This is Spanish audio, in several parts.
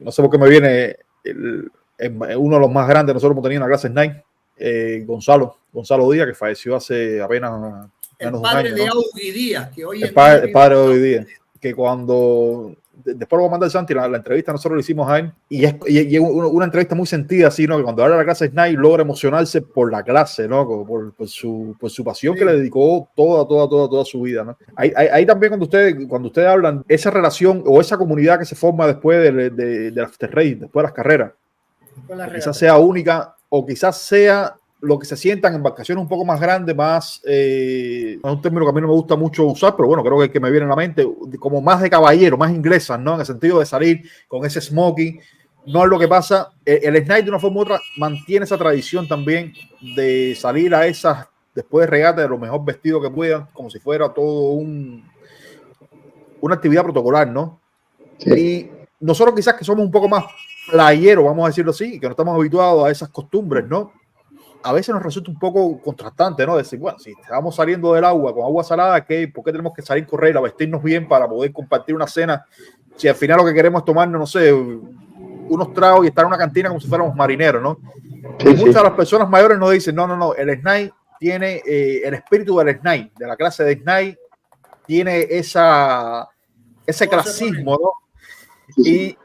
no sé por qué me viene uno de los más grandes. Nosotros hemos tenido una clase Snide, Gonzalo Díaz, que falleció hace apenas menos de un año. El padre de Augie Díaz, que hoy el padre de Augie Díaz, que cuando después lo va a mandar Santi, la entrevista nosotros lo hicimos a él, y es una entrevista muy sentida, así, ¿no? Que cuando habla de la clase Snide logra emocionarse por la clase, ¿no? Por su pasión, sí, que le dedicó toda su vida, ¿no? Ahí también cuando ustedes hablan, esa relación o esa comunidad que se forma después de las After Race, después de las carreras, quizás sea única, o quizás sea lo que se sientan en embarcaciones un poco más grandes, más, es un término que a mí no me gusta mucho usar, pero bueno, creo que me viene a la mente, como más de caballero, más inglesas, ¿no? En el sentido de salir con ese smoking. No es lo que pasa. El Snide, de una forma u otra, mantiene esa tradición también de salir a esas, después de regata, de lo mejor vestido que puedan, como si fuera todo una actividad protocolar, ¿no? Sí. Y nosotros quizás que somos un poco más playeros, vamos a decirlo así, que no estamos habituados a esas costumbres, ¿no? A veces nos resulta un poco contrastante, ¿no? Decir, bueno, si estamos saliendo del agua con agua salada, ¿por qué tenemos que salir a correr, a vestirnos bien para poder compartir una cena? Si al final lo que queremos es tomarnos, no sé, unos tragos y estar en una cantina como si fuéramos marineros, ¿no? Sí, y muchas de las personas mayores nos dicen, no, el Snide tiene el espíritu del Snide, de la clase de Snide, tiene ese clasismo, ¿no? Y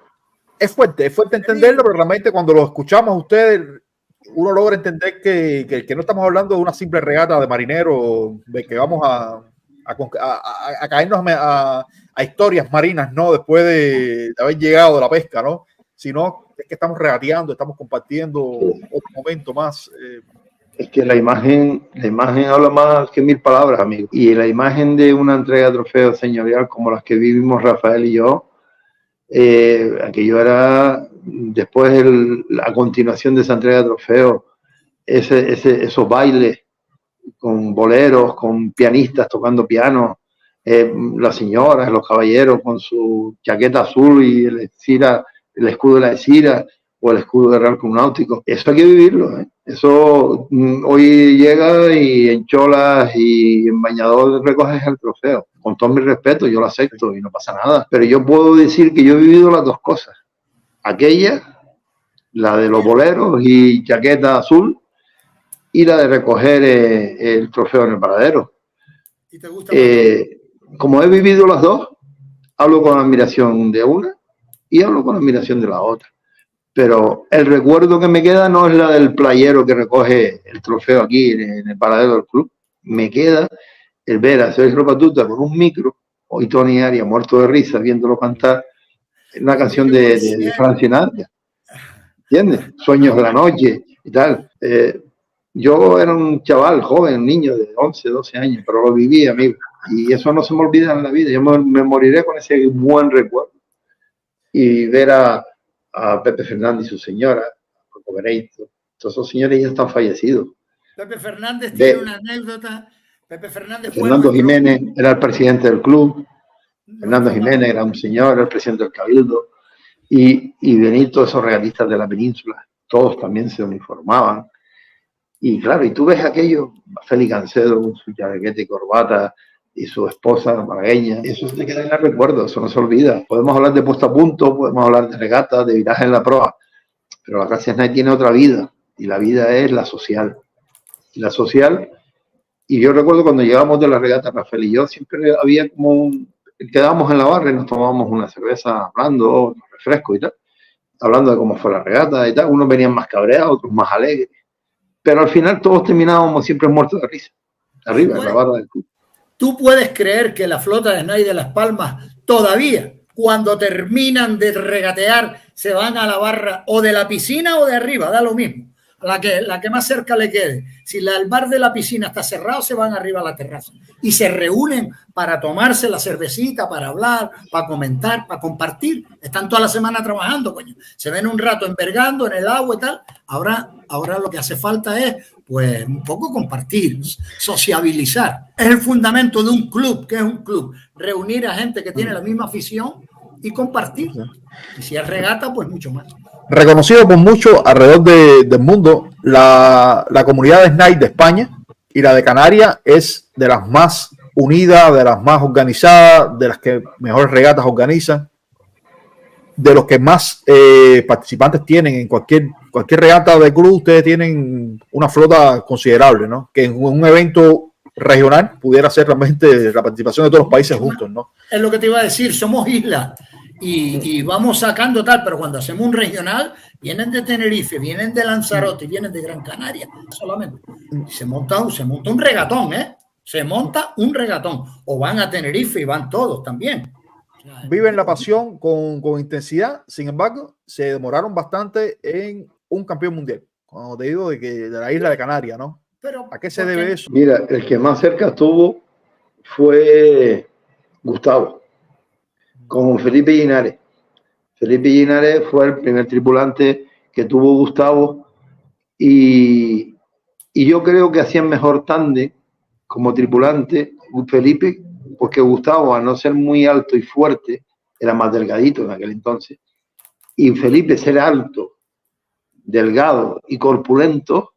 es fuerte entenderlo, pero realmente cuando lo escuchamos a ustedes, uno logra entender que no estamos hablando de una simple regata de marineros, de que vamos a caernos a historias marinas, ¿no? Después de haber llegado de la pesca, ¿no? Sino es que estamos regateando, estamos compartiendo otro momento más. Es que la imagen habla más que 1000 palabras, amigo. Y la imagen de una entrega de trofeos señorial como las que vivimos Rafael y yo, aquello era después a continuación de esa entrega de trofeos, esos bailes con boleros, con pianistas tocando piano, las señoras, los caballeros con su chaqueta azul y el escudo de la Esira o el escudo de Real Club Náutico. Eso hay que vivirlo, ¿eh? Eso hoy llega y en cholas y en bañador recoges el trofeo. Con todo mi respeto, yo lo acepto y no pasa nada. Pero yo puedo decir que yo he vivido las dos cosas. Aquella, la de los boleros y chaqueta azul, y la de recoger el trofeo en el paradero. ¿Y te gusta como he vivido las dos, hablo con admiración de una y hablo con admiración de la otra. Pero el recuerdo que me queda no es la del playero que recoge el trofeo aquí en el paradero del club. Me queda el ver a Sergio Patuta con un micro, hoy Tony Arias muerto de risa viéndolo cantar una canción de Frank Sinatra. ¿Entiendes? Sueños de la noche y tal. Yo era un chaval, joven, un niño de 11, 12 años, pero lo viví, amigo. Y eso no se me olvida en la vida. Yo me moriré con ese buen recuerdo. Y ver a Pepe Fernández y su señora, a Coco Bereito, todos esos señores ya están fallecidos. Pepe Fernández tiene una anécdota. Fernando Jiménez era el presidente del club. Fernando Jiménez era un señor, era el presidente del Cabildo. Y venir todos esos realistas de la península, todos también se uniformaban. Y claro, y tú ves aquello, Félix Cancedo con su chaqueta y corbata y su esposa malagueña, eso se te queda en el recuerdo, eso no se olvida. Podemos hablar de puesta a punto, podemos hablar de regata, de viraje en la proa, pero la clase Snide tiene otra vida, y la vida es la social. Y la social, y yo recuerdo cuando llegamos de la regata, Rafael y yo, siempre había como quedábamos en la barra y nos tomábamos una cerveza hablando, un refresco y tal, hablando de cómo fue la regata y tal. Unos venían más cabreados, otros más alegres. Pero al final todos terminábamos siempre muertos de risa, arriba, en la barra del club. ¿Tú puedes creer que la flota de Snide de Las Palmas todavía, cuando terminan de regatear, se van a la barra o de la piscina o de arriba? Da lo mismo, la que más cerca le quede. Si el bar de la piscina está cerrado, se van arriba a la terraza y se reúnen para tomarse la cervecita, para hablar, para comentar, para compartir. Están toda la semana trabajando, coño. Se ven un rato envergando en el agua y tal. Ahora lo que hace falta es, pues, un poco compartir, sociabilizar. Es el fundamento de un club. ¿Qué es un club? Reunir a gente que tiene la misma afición y compartir. Y si es regata, pues mucho más. Reconocido por muchos alrededor del mundo, la comunidad de Snide de España y la de Canarias es de las más unidas, de las más organizadas, de las que mejores regatas organizan. de los que más participantes tienen en cualquier regata de club. Ustedes tienen una flota considerable, ¿no? Que en un evento regional pudiera ser realmente la participación de todos los países juntos, ¿no? Es lo que te iba a decir, somos islas y vamos sacando tal, pero cuando hacemos un regional, vienen de Tenerife, vienen de Lanzarote, vienen de Gran Canaria, solamente. Se monta un regatón, ¿eh? Se monta un regatón. O van a Tenerife y van todos también. Viven la pasión con intensidad, sin embargo, se demoraron bastante en un campeón mundial. Cuando te digo de la isla de Canarias, ¿no? Pero, ¿a qué se debe eso? Mira, el que más cerca estuvo fue Gustavo, con Felipe Linares. Felipe Linares fue el primer tripulante que tuvo Gustavo y yo creo que hacían mejor tándem como tripulante Felipe, porque Gustavo, al no ser muy alto y fuerte, era más delgadito en aquel entonces, y Felipe ser alto, delgado y corpulento,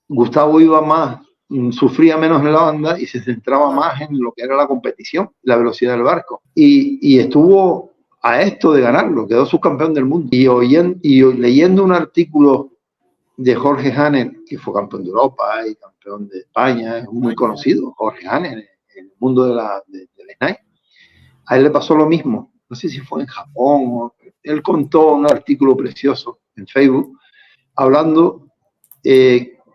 Gustavo iba más, sufría menos en la banda y se centraba más en lo que era la competición, la velocidad del barco. Y estuvo a esto de ganarlo, quedó subcampeón del mundo. Y leyendo un artículo de Jorge Janer, que fue campeón de Europa y campeón de España, es muy conocido, Jorge Janer, en el mundo del SNAI. A él le pasó lo mismo, no sé si fue en Japón, él contó un artículo precioso en Facebook, hablando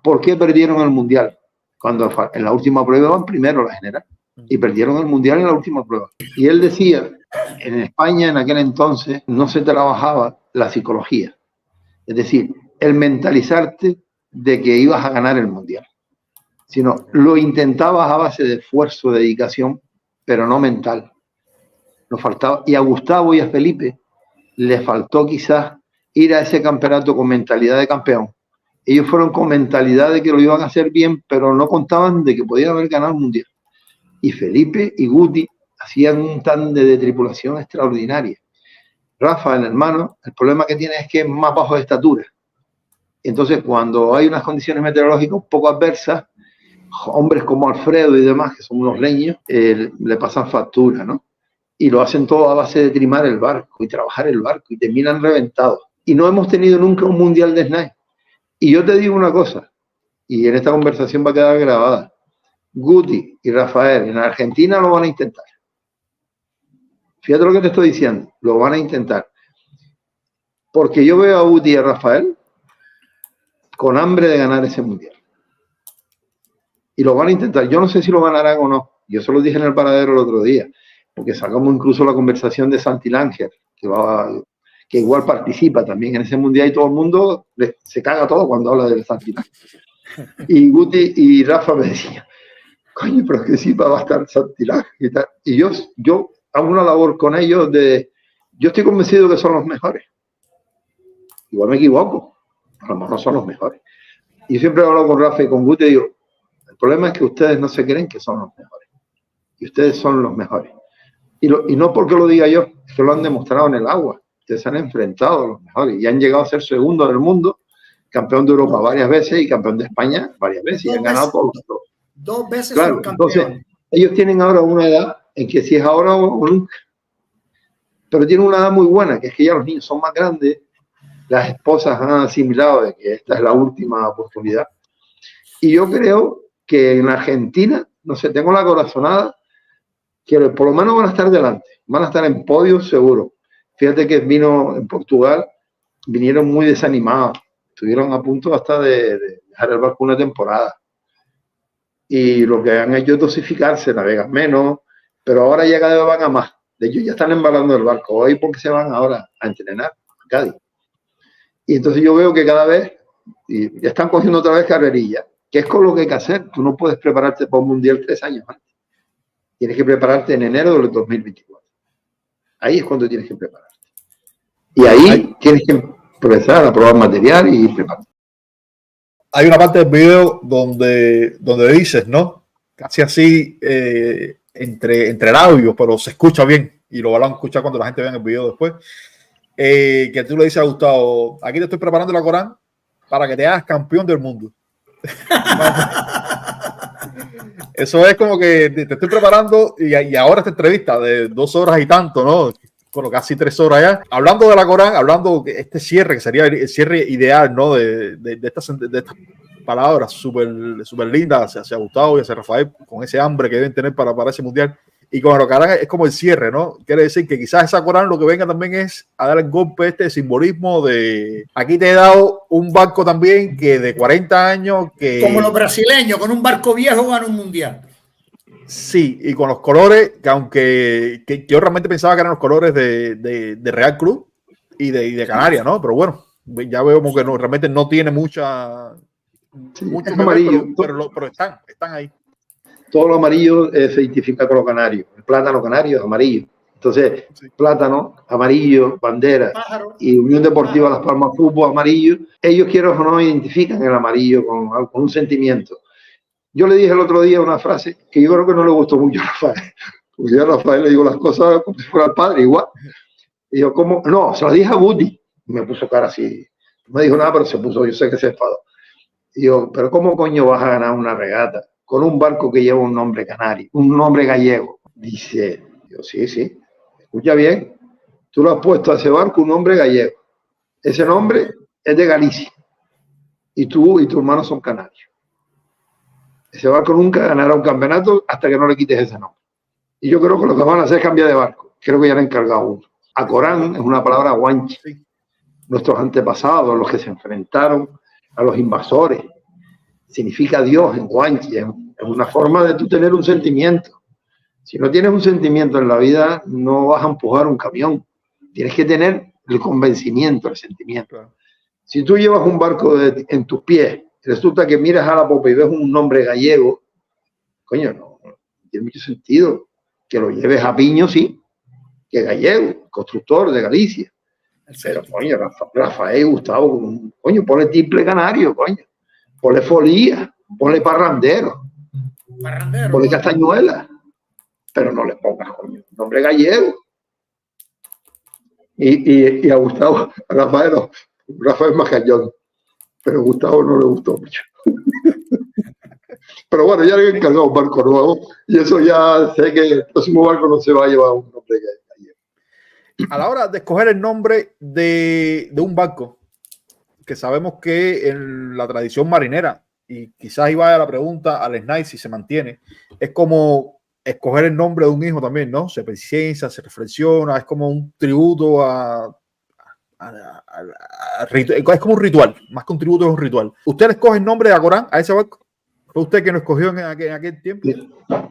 por qué perdieron el Mundial, cuando en la última prueba van primero la general, y perdieron el Mundial en la última prueba. Y él decía, en España en aquel entonces no se trabajaba la psicología, es decir, el mentalizarte de que ibas a ganar el Mundial, sino lo intentabas a base de esfuerzo, de dedicación, pero no mental. Nos faltaba, y a Gustavo y a Felipe les faltó quizás ir a ese campeonato con mentalidad de campeón. Ellos fueron con mentalidad de que lo iban a hacer bien, pero no contaban de que podían haber ganado el Mundial. Y Felipe y Guti hacían un tándem de tripulación extraordinaria. Rafa, el hermano, el problema que tiene es que es más bajo de estatura. Entonces, cuando hay unas condiciones meteorológicas un poco adversas, hombres como Alfredo y demás, que son unos leños, le pasan factura, ¿no? Y lo hacen todo a base de trimar el barco y trabajar el barco y terminan reventados. Y no hemos tenido nunca un mundial de SNAI. Y yo te digo una cosa, y en esta conversación va a quedar grabada. Guti y Rafael en Argentina lo van a intentar. Fíjate lo que te estoy diciendo, lo van a intentar. Porque yo veo a Guti y a Rafael con hambre de ganar ese mundial. Y lo van a intentar. Yo no sé si lo ganarán o no. Yo se lo dije en el paradero el otro día, porque sacamos incluso la conversación de Santi Langer, que igual participa también en ese mundial y todo el mundo se caga todo cuando habla del Santi Langer. Y Guti y Rafa me decían, coño, pero es que sí va a estar Santi Langer y tal. Y yo hago una labor con ellos yo estoy convencido que son los mejores. Igual me equivoco, a lo mejor no son los mejores. Y yo siempre hablo con Rafa y con Guti y digo, el problema es que ustedes no se creen que son los mejores. Y ustedes son los mejores. Y no porque lo diga yo, es que lo han demostrado en el agua. Ustedes se han enfrentado a los mejores y han llegado a ser segundo del mundo, campeón de Europa varias veces y campeón de España varias veces. Y han ganado todos los dos. 2 veces claro, son campeones. Entonces, ellos tienen ahora una edad en que si es ahora o nunca. Pero tienen una edad muy buena, que es que ya los niños son más grandes, las esposas han asimilado de que esta es la última oportunidad. Y yo creo que en Argentina, no sé, tengo la corazonada, que por lo menos van a estar delante, van a estar en podio seguro. Fíjate que vino en Portugal, vinieron muy desanimados, estuvieron a punto hasta de dejar el barco una temporada. Y lo que han hecho es dosificarse, navegan menos, pero ahora ya cada vez van a más. De hecho, ya están embalando el barco hoy porque se van ahora a entrenar a Cádiz. Y entonces yo veo que cada vez, y ya están cogiendo otra vez carrerilla, que es con lo que hay que hacer. Tú no puedes prepararte para un mundial 3 años antes. Tienes que prepararte en enero del 2024. Ahí es cuando tienes que prepararte. Y ahí tienes que empezar a probar material y prepararte. Hay una parte del video donde dices, ¿no? Casi así, entre labios, pero se escucha bien. Y lo van a escuchar cuando la gente vea el video después. Que tú le dices a Gustavo, aquí te estoy preparando la Corán para que te hagas campeón del mundo. Eso es como que te estoy preparando y ahora esta entrevista de 2 horas y tanto, ¿no? bueno, casi 3 horas ya. Hablando de la Corán, hablando de este cierre, que sería el cierre ideal, ¿no? De estas palabras súper lindas hacia Gustavo y hacia Rafael, con ese hambre que deben tener para ese mundial. Y con el Corán es como el cierre, ¿no? Quiere decir que quizás esa Corán lo que venga también es a dar el golpe de simbolismo de aquí te he dado un barco también que de 40 años que... Como los brasileños, con un barco viejo ganan un mundial. Sí, y con los colores, que aunque yo realmente pensaba que eran los colores de Real Cruz y de Canarias, ¿no? Pero bueno, ya vemos que no, realmente no tiene mucho es amarillo, pero están ahí. Todo lo amarillo se identifica con lo canario. El plátano canario es amarillo. Entonces, sí. Plátano, amarillo, bandera y Unión Deportiva Las Palmas Fútbol, amarillo. Ellos, quieran o no, identifican el amarillo con un sentimiento. Yo le dije el otro día una frase que yo creo que no le gustó mucho a Rafael. Porque yo a Rafael le digo las cosas como si fuera el padre, igual. Y yo, ¿cómo? No, se lo dije a Guti. Me puso cara así. No me dijo nada, pero se puso, yo sé que se enfadó. Y yo, ¿pero cómo coño vas a ganar una regata con un barco que lleva un nombre canario, un nombre gallego? Dice, yo, sí, escucha bien, tú lo has puesto a ese barco un nombre gallego. Ese nombre es de Galicia. Y tú y tu hermano son canarios. Ese barco nunca ganará un campeonato hasta que no le quites ese nombre. Y yo creo que lo que van a hacer es cambiar de barco. Creo que ya le han encargado uno. A Corán es una palabra guanche. Nuestros antepasados, los que se enfrentaron a los invasores, significa Dios en guanche. Es una forma de tú tener un sentimiento. Si no tienes un sentimiento en la vida, no vas a empujar un camión. Tienes que tener el convencimiento, el sentimiento. Si tú llevas un barco en tus pies, resulta que miras a la popa y ves un nombre gallego, coño, no tiene mucho sentido. Que lo lleves a Piño, sí, que gallego, constructor de Galicia. Pero, coño, Rafael, Gustavo, coño, ponle triple canario, coño. Ponle folía, ponle parrandero, ponle castañuela. Pero no le pongas, coño, nombre gallego. Y a Gustavo, a Rafael no. Rafael es más cañón. Pero a Gustavo no le gustó mucho. Pero bueno, ya le he encargado un barco nuevo y eso ya sé que el próximo barco no se va a llevar un nombre gallego. A la hora de escoger el nombre de un barco, que sabemos que en la tradición marinera, y quizás iba a la pregunta al SNAI si se mantiene, es como escoger el nombre de un hijo también, ¿no? Se piensa, se reflexiona, es como un tributo es como un ritual, más que un tributo es un ritual. ¿Usted le escoge el nombre de Corán a ese barco? ¿Fue usted que lo escogió en aquel tiempo?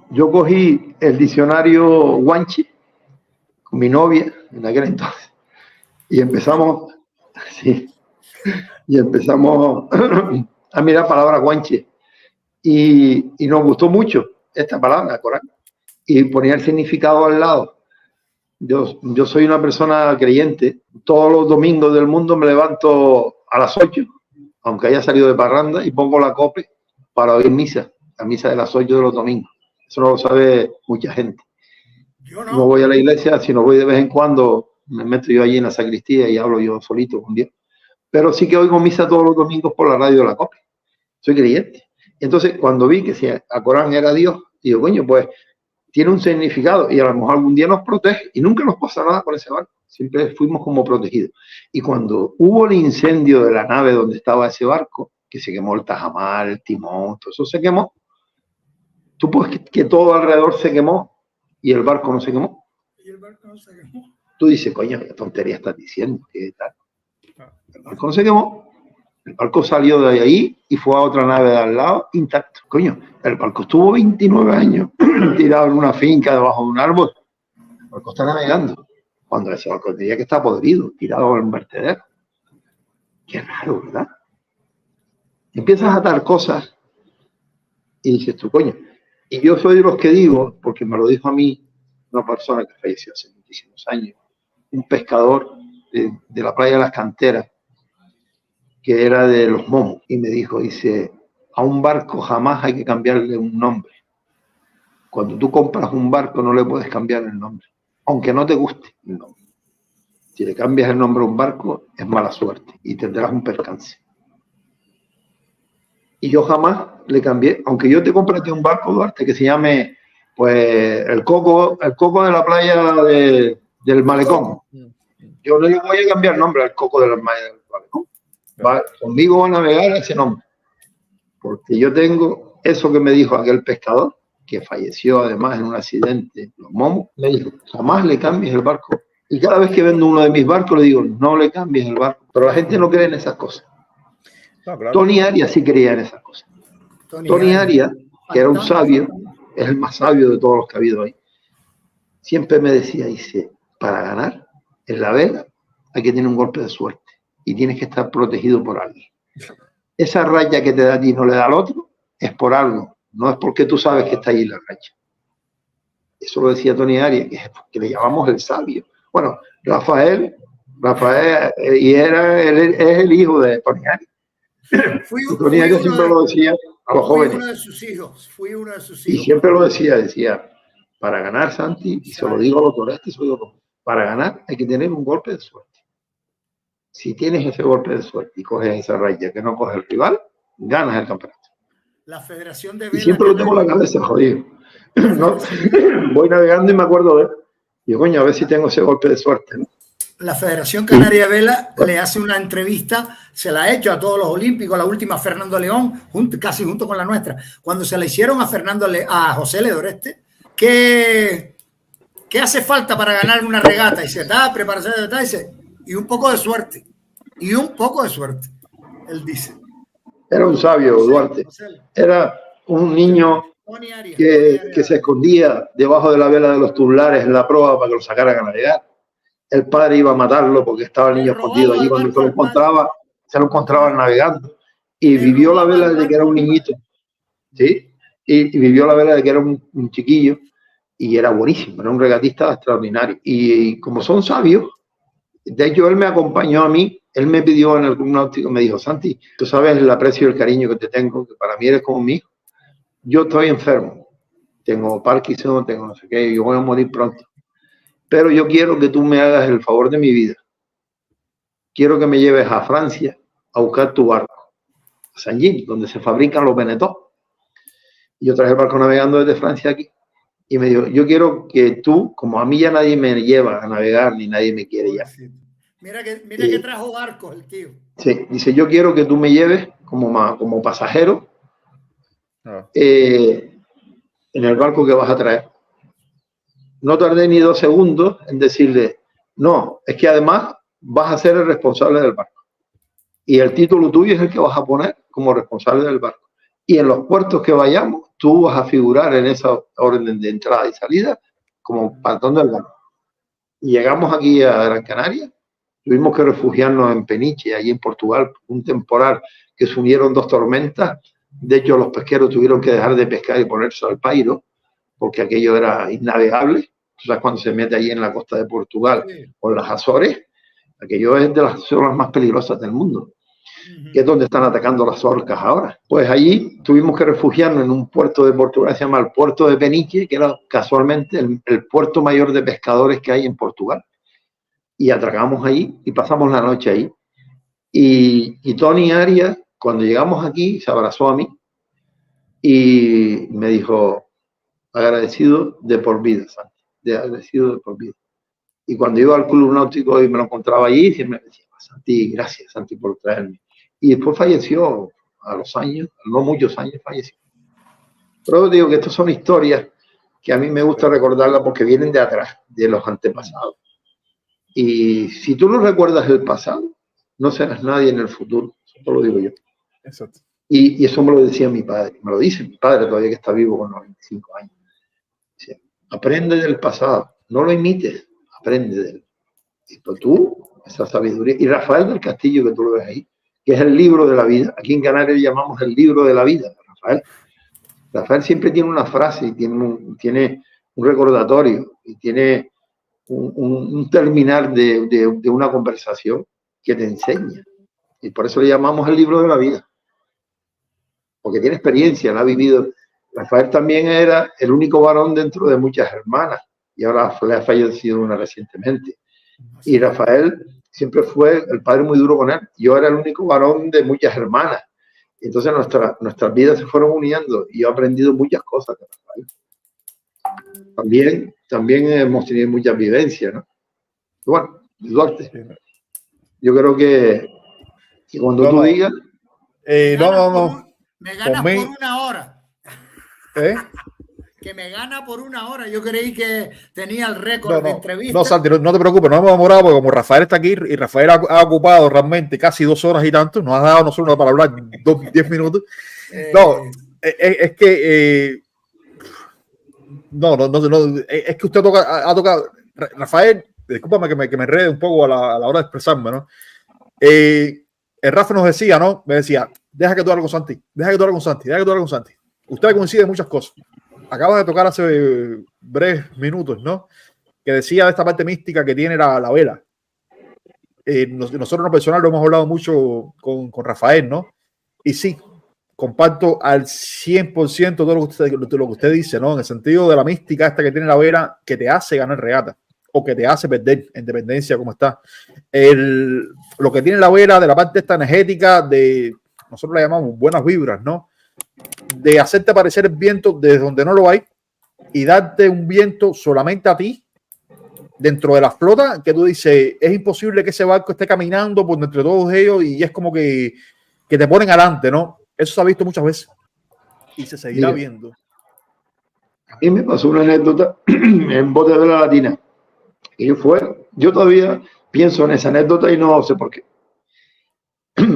Yo cogí el diccionario Guanche con mi novia en aquel entonces y empezamos a mirar palabras guanche y nos gustó mucho esta palabra, Corán, y ponía el significado al lado. Yo soy una persona creyente. Todos los domingos del mundo me levanto a las 8, aunque haya salido de parranda, y pongo la COPE para oír misa, la misa de las 8 de los domingos. Eso no lo sabe mucha gente. Yo no voy a la iglesia, sino voy de vez en cuando, me meto yo allí en la sacristía y hablo yo solito con Dios. Pero sí que oigo misa todos los domingos por la radio de la COPE. Soy creyente. Entonces, cuando vi que si a Corán era Dios, digo, coño, pues tiene un significado y a lo mejor algún día nos protege y nunca nos pasa nada con ese barco. Siempre fuimos como protegidos. Y cuando hubo el incendio de la nave donde estaba ese barco, que se quemó el tajamar, el timón, todo eso se quemó, tú puedes que todo alrededor se quemó y el barco no se quemó. Y el barco no se quemó. Tú dices, coño, qué tontería estás diciendo. ¿Qué tal? El barco no se quemó. El barco salió de ahí y fue a otra nave de al lado intacto. Coño, el barco estuvo 29 años tirado en una finca debajo de un árbol. El barco está navegando. Cuando ese barco diría que está podrido, tirado en un vertedero. Qué raro, ¿verdad? Empiezas a atar cosas y dices tú, coño. Y yo soy de los que digo, porque me lo dijo a mí una persona que falleció hace muchísimos años, un pescador de la playa de las Canteras, que era de Los Momos, y me dijo, dice, a un barco jamás hay que cambiarle un nombre. Cuando tú compras un barco no le puedes cambiar el nombre, aunque no te guste el nombre. Si le cambias el nombre a un barco, es mala suerte y tendrás un percance. Y yo jamás le cambié, aunque yo te compré un barco, Duarte, que se llame, pues, el coco de la playa del malecón. Yo no le voy a cambiar el nombre al Coco de las Mallas del malecón. Conmigo va a navegar ese nombre. Porque yo tengo eso que me dijo aquel pescador, que falleció además en un accidente, los momos, me dijo, jamás le cambies el barco. Y cada vez que vendo uno de mis barcos le digo, no le cambies el barco. Pero la gente no cree en esas cosas. No, claro. Tony Arias sí creía en esas cosas. Tony Arias, que era un sabio, es el más sabio de todos los que ha habido ahí, siempre me decía, dice, para ganar en la vela hay que tener un golpe de suerte y tienes que estar protegido por alguien. Esa raya que te da a ti y no le da al otro es por algo, no es porque tú sabes que está ahí la raya. Eso lo decía Tony Arias, que le llamamos el sabio. Bueno, Rafael y es el hijo de Tony Arias. Tony Arias siempre lo decía a los jóvenes. Fui uno de sus hijos. Y siempre lo decía, para ganar, Santi, y se lo digo a los toreros, para ganar hay que tener un golpe de suerte. Si tienes ese golpe de suerte y coges esa raya que no coge el rival, ganas el campeonato. La Federación de Vela. Y siempre lo tengo en la cabeza, jodido. ¿No? Voy navegando y me acuerdo de él. Digo, coño, a ver si tengo ese golpe de suerte, ¿no? La Federación Canaria de Vela le hace una entrevista, se la ha hecho a todos los olímpicos, la última a Fernando León, casi junto con la nuestra. Cuando se la hicieron a José Ledoreste, ¿qué hace falta para ganar una regata? Y se está prepararse y un poco de suerte. Y un poco de suerte, él dice. Era un sabio, Duarte. Era un niño que se escondía debajo de la vela de los tublares en la proa para que lo sacaran a navegar. El padre iba a matarlo porque estaba el niño escondido allí. Cuando se lo encontraba navegando. Y vivió la vela desde que era un niñito. ¿Sí? Y vivió la vela desde que era un chiquillo. Y era buenísimo, era un regatista extraordinario. Y como son sabios, de hecho él me acompañó a mí, él me pidió en algún náutico, me dijo, Santi, tú sabes el aprecio y el cariño que te tengo, que para mí eres como mi hijo. Yo estoy enfermo, tengo Parkinson, tengo no sé qué, yo voy a morir pronto. Pero yo quiero que tú me hagas el favor de mi vida. Quiero que me lleves a Francia a buscar tu barco, a Saint-Gilles, donde se fabrican los Benetton. Y yo traje el barco navegando desde Francia aquí. Y me dijo, yo quiero que tú, como a mí ya nadie me lleva a navegar, ni nadie me quiere ya. Mira que trajo barcos el tío. Sí, dice, yo quiero que tú me lleves como pasajero en el barco que vas a traer. No tardé ni 2 segundos en decirle, no, es que además vas a ser el responsable del barco. Y el título tuyo es el que vas a poner como responsable del barco. Y en los puertos que vayamos, tú vas a figurar en esa orden de entrada y salida como patrón del barco. Y llegamos aquí a Gran Canaria, tuvimos que refugiarnos en Peniche, allí en Portugal, un temporal que se unieron 2 tormentas. De hecho, los pesqueros tuvieron que dejar de pescar y ponerse al pairo, porque aquello era innavegable. O sea, cuando se mete allí en la costa de Portugal o en las Azores, aquello es de las zonas más peligrosas del mundo, que es donde están atacando las orcas ahora. Pues allí tuvimos que refugiarnos en un puerto de Portugal, se llama el puerto de Peniche, que era casualmente el puerto mayor de pescadores que hay en Portugal. Y atracamos allí y pasamos la noche ahí. Y Tony Arias, cuando llegamos aquí, se abrazó a mí y me dijo, agradecido de por vida, Santi, agradecido de por vida. Y cuando iba al club náutico y me lo encontraba allí, siempre me decía, Santi, gracias, Santi, por traerme. Y después falleció a los años, no muchos años falleció. Pero digo que estas son historias que a mí me gusta recordarlas porque vienen de atrás, de los antepasados. Y si tú no recuerdas el pasado, no serás nadie en el futuro. Eso lo digo yo. Exacto. Y eso me lo decía mi padre. Me lo dice mi padre todavía que está vivo con 95 años. Dice, aprende del pasado, no lo imites, aprende de él. Y pues tú, esa sabiduría. Y Rafael del Castillo, que tú lo ves ahí, que es el libro de la vida. Aquí en Canarias llamamos el libro de la vida, Rafael. Rafael siempre tiene una frase y tiene un recordatorio y tiene un terminar de una conversación que te enseña. Y por eso le llamamos el libro de la vida. Porque tiene experiencia, la ha vivido. Rafael también era el único varón dentro de muchas hermanas y ahora le ha fallecido una recientemente. Y Rafael siempre fue el padre muy duro con él. Yo era el único varón de muchas hermanas. Entonces nuestras vidas se fueron uniendo y yo he aprendido muchas cosas de Rafael. También hemos tenido muchas vivencias, ¿no? Bueno, Duarte. Yo creo que cuando tú digas... Me ganas por una hora. Que me gana por una hora. Yo creí que tenía el récord de entrevista. No, Santi, no te preocupes, no hemos demorado porque como Rafael está aquí y Rafael ha ocupado realmente casi 2 horas y tanto, nos ha dado nosotros para hablar 10 minutos. No, es que es que usted ha tocado. Rafael, discúlpame que me enrede un poco a la hora de expresarme, ¿no? El Rafa nos decía, ¿no? Me decía, deja que tú hables con Santi, deja que tú hables con Santi, deja que tú hables con Santi. Usted coincide en muchas cosas. Acabas de tocar hace breves minutos, ¿no? Que decía de esta parte mística que tiene la vela. Nosotros en lo personal lo hemos hablado mucho con Rafael, ¿no? Y sí, comparto al 100% todo lo que usted dice, ¿no? En el sentido de la mística esta que tiene la vela que te hace ganar regata o que te hace perder en dependencia como está. Lo que tiene la vela de la parte esta energética de, nosotros la llamamos buenas vibras, ¿no? De hacerte aparecer el viento desde donde no lo hay y darte un viento solamente a ti dentro de la flota que tú dices, es imposible que ese barco esté caminando por entre todos ellos y es como que te ponen adelante, ¿no? Eso se ha visto muchas veces y se seguirá viendo. A mí me pasó una anécdota en bote de la Latina y yo todavía pienso en esa anécdota y no sé por qué.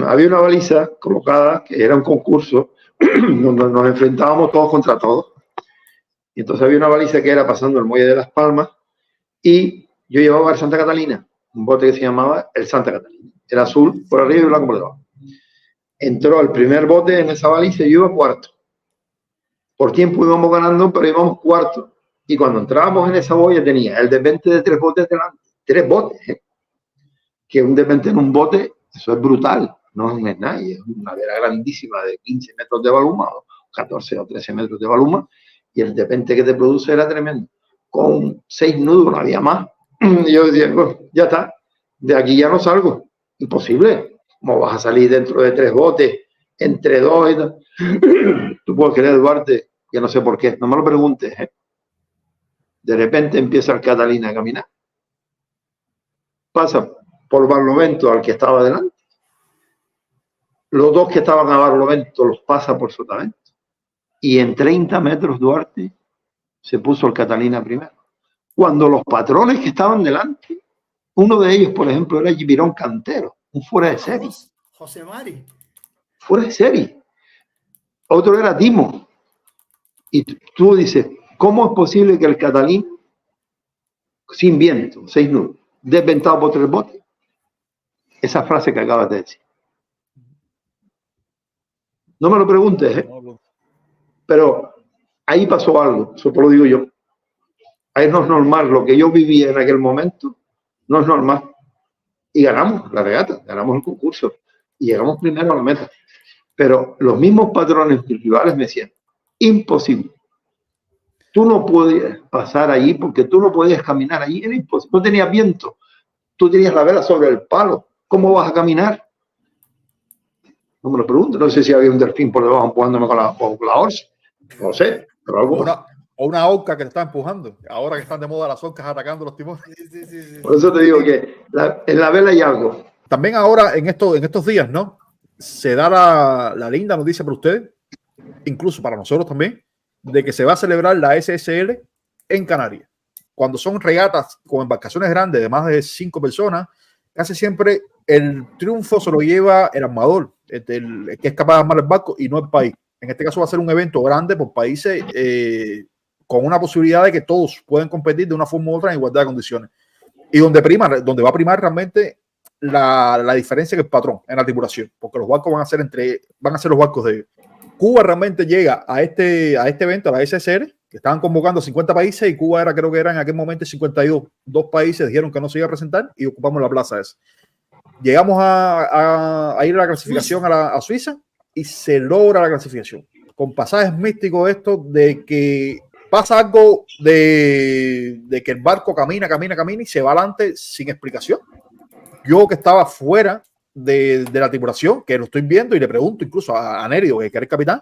Había una baliza colocada que era un concurso donde nos enfrentábamos todos contra todos. Y entonces había una baliza que era pasando el muelle de Las Palmas y yo llevaba el Santa Catalina, un bote que se llamaba el Santa Catalina. Era azul por arriba y blanco por debajo. Entró el primer bote en esa baliza y yo iba cuarto. Por tiempo íbamos ganando, pero íbamos cuarto. Y cuando entrábamos en esa boya tenía el depente de 3 botes delante. 3 botes, ¿eh? Que un depente en un bote, eso es brutal. No es nada, es una vela grandísima de 15 metros de baluma, 14 o 13 metros de baluma, y el depente que te produce era tremendo. Con 6 nudos, no había más. Y yo decía, bueno, ya está, de aquí ya no salgo. Imposible. ¿Cómo vas a salir dentro de 3 botes, entre 2 y tal? Tú puedes creer, Duarte, que no sé por qué, no me lo preguntes, ¿eh? De repente empieza el Catalina a caminar. Pasa por Barlovento al que estaba delante. Los 2 que estaban a Barlovento los pasa por Sotavento. Y en 30 metros Duarte se puso el Catalina primero. Cuando los patrones que estaban delante, uno de ellos, por ejemplo, era Gibirón Cantero, un fuera de serie. José Mari. Fuera de serie. Otro era Timo. Y tú dices, ¿cómo es posible que el Catalina, sin viento, 6 nudos, desventado por 3 botes? Esa frase que acabas de decir. No me lo preguntes, ¿eh? Pero ahí pasó algo, eso te lo digo yo. Ahí no es normal, lo que yo vivía en aquel momento, no es normal. Y ganamos la regata, ganamos el concurso y llegamos primero a la meta. Pero los mismos patrones rivales me decían, imposible. Tú no podías pasar allí porque tú no podías caminar allí, era imposible. No tenías viento, tú tenías la vela sobre el palo. ¿Cómo vas a caminar? No me lo pregunto, no sé si había un delfín por debajo empujándome con la orza. No sé, pero algo. O una orca que te está empujando. Ahora que están de moda las orcas atacando los timones. Sí. Por eso te digo que en la vela hay algo. También ahora, en estos días, ¿no? Se da la linda noticia para ustedes, incluso para nosotros también, de que se va a celebrar la SSL en Canarias. Cuando son regatas con embarcaciones grandes de más de 5 personas, casi siempre el triunfo se lo lleva el armador, el que es capaz de armar el barco y no el país. En este caso va a ser un evento grande por países con una posibilidad de que todos pueden competir de una forma u otra en igualdad de condiciones. Y donde va a primar realmente la diferencia que el patrón en la tripulación, porque los barcos van a ser los barcos de ellos. Cuba realmente llega a este evento, a la SSR, que estaban convocando 50 países y Cuba creo que era en aquel momento 52. 2 países dijeron que no se iba a presentar y ocupamos la plaza esa. Llegamos a ir a la clasificación a Suiza y se logra la clasificación. Con pasajes místicos estos de que pasa algo de que el barco camina y se va adelante sin explicación. Yo que estaba fuera de la tripulación, que lo estoy viendo y le pregunto incluso a Nérido, que era el capitán,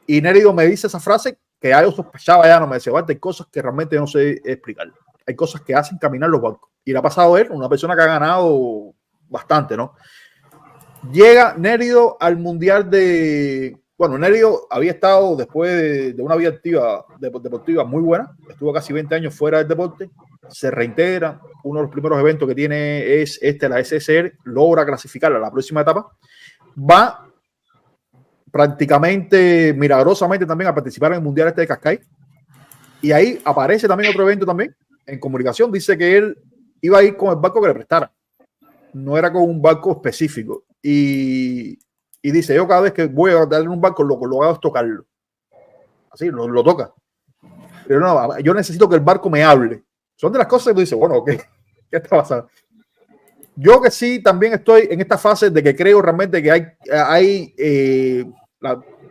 y Nérido me dice esa frase que ya yo sospechaba, ya no me decía, hay cosas que realmente no sé explicar. hay cosas que hacen caminar los barcos. Y le ha pasado a él, una persona que ha ganado bastante, ¿no? Llega Nérido al Mundial de... Bueno, Nérido había estado después de una vida activa, deportiva muy buena. Estuvo casi 20 años fuera del deporte. Se reintegra. Uno de los primeros eventos que tiene es la SSR. Logra clasificar a la próxima etapa. Va prácticamente, milagrosamente también a participar en el Mundial de Cascais. Y ahí aparece también otro evento también. En comunicación dice que él iba a ir con el barco que le prestara. No era con un barco específico. Y dice, yo cada vez que voy a darle un barco, lo que hago es tocarlo. Así, lo toca. Pero no, yo necesito que el barco me hable. Son de las cosas que tú dices, bueno, ¿qué está pasando? Yo que sí también estoy en esta fase de que creo realmente que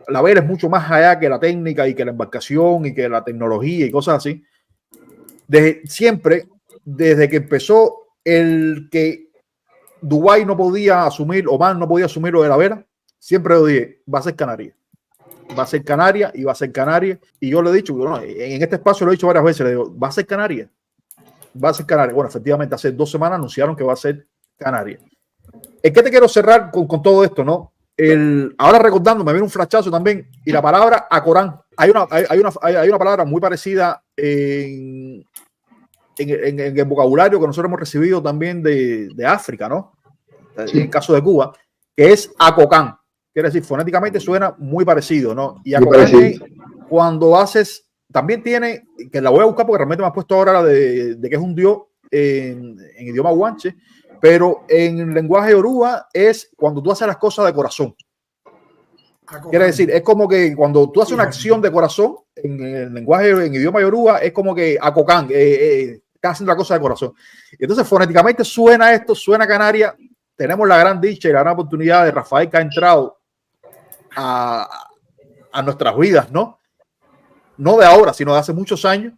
la vela es mucho más allá que la técnica y que la embarcación y que la tecnología y cosas así. Desde que empezó el que Dubái no podía asumir, Oman no podía asumir lo de la vela, siempre lo dije, va a ser Canarias. Va a ser Canarias y va a ser Canarias. Y yo le he dicho, bueno, en este espacio lo he dicho varias veces, le digo, va a ser Canarias. Va a ser Canarias. Bueno, efectivamente, hace 2 semanas anunciaron que va a ser Canarias. Es que te quiero cerrar con todo esto, ¿no? Ahora recordando, me viene un flashazo también, y la palabra Acorán. Hay una palabra muy parecida en el vocabulario que nosotros hemos recibido también de África, ¿no? Sí. En el caso de Cuba, que es Acocán. Quiere decir, fonéticamente suena muy parecido, ¿no? Y Acocán es cuando haces, también tiene, que la voy a buscar porque realmente me has puesto ahora la de que es un dios en idioma guanche, pero en lenguaje yoruba es cuando tú haces las cosas de corazón. Acocán. Quiere decir, es como que cuando tú haces una acción de corazón, en el lenguaje, en idioma yoruba, es como que Acocán, estás haciendo la cosa de corazón. Y entonces, fonéticamente suena esto, suena Canarias. Tenemos la gran dicha y la gran oportunidad de Rafael, que ha entrado a nuestras vidas, ¿no? No de ahora, sino de hace muchos años.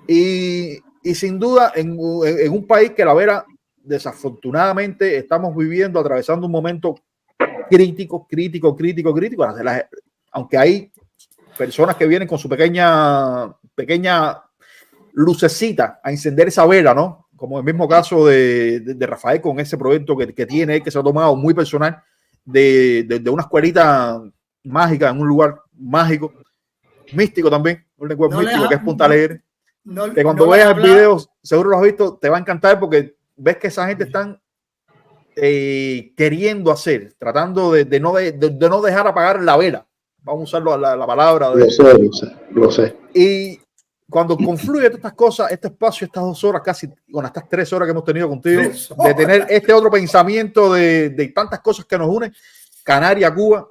Y sin duda, en un país que la vera, desafortunadamente, estamos viviendo, atravesando un momento crítico. Aunque hay personas que vienen con su pequeña lucecita a encender esa vela, ¿no? Como el mismo caso de Rafael con ese proyecto que tiene, que se ha tomado muy personal, de una escuelita mágica en un lugar mágico, místico también, un lenguaje místico que es Punta Alegre. Que cuando veas el video, seguro lo has visto, te va a encantar porque ves que esa gente están queriendo hacer, tratando de no dejar apagar la vela. Vamos a usar la palabra. Lo sé. Y cuando confluye todas estas cosas, este espacio, estas 2 horas, casi, con estas 3 horas que hemos tenido contigo, de tener este otro pensamiento de tantas cosas que nos unen, Canarias, Cuba,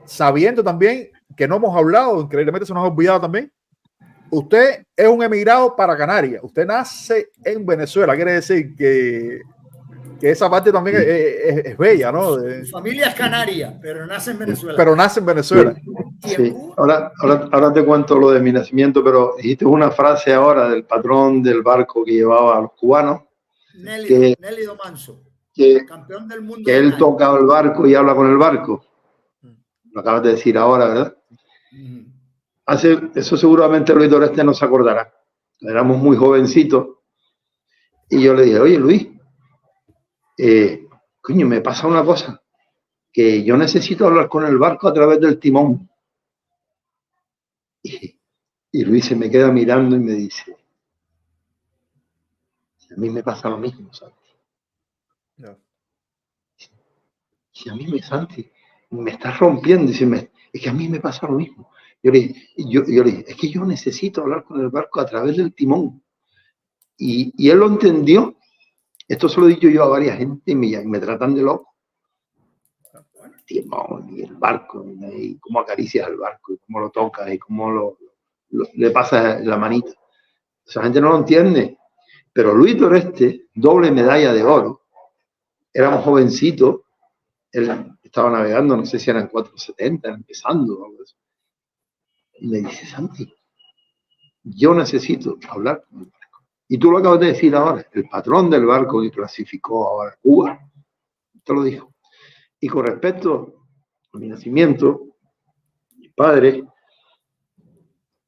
sabiendo también que no hemos hablado, increíblemente se nos ha olvidado también, usted es un emigrado para Canarias, usted nace en Venezuela, quiere decir que esa parte también es bella, ¿no? Su familia es canaria, pero nace en Venezuela. Sí. Ahora te cuento lo de mi nacimiento, pero dijiste una frase ahora del patrón del barco que llevaba a los cubanos. Nélido Manso, campeón del mundo. Que él toca el barco y habla con el barco. Lo acabas de decir ahora, ¿verdad? Eso seguramente Luis Doreste no se acordará. Éramos muy jovencitos. Y yo le dije, oye Luis, coño, me pasa una cosa, que yo necesito hablar con el barco a través del timón. Y Luis se me queda mirando y me dice, a mí me pasa lo mismo, Santi. No. Si a mí Santi, me estás rompiendo, es que a mí me pasa lo mismo. Yo le dije, es que yo necesito hablar con el barco a través del timón. Y él lo entendió. Esto se lo he dicho yo a varias gente y me tratan de loco. El timón y el barco, y cómo acaricias el barco, y cómo lo tocas, y cómo le pasas la manita. Esa gente no lo entiende. Pero Luis Doreste, doble medalla de oro, éramos jovencitos, él estaba navegando, no sé si eran 470, empezando o algo así. Y me dice, Santi, yo necesito hablar con el barco. Y tú lo acabas de decir ahora, el patrón del barco que clasificó ahora Cuba, te lo dijo. Y con respecto a mi nacimiento, mi padre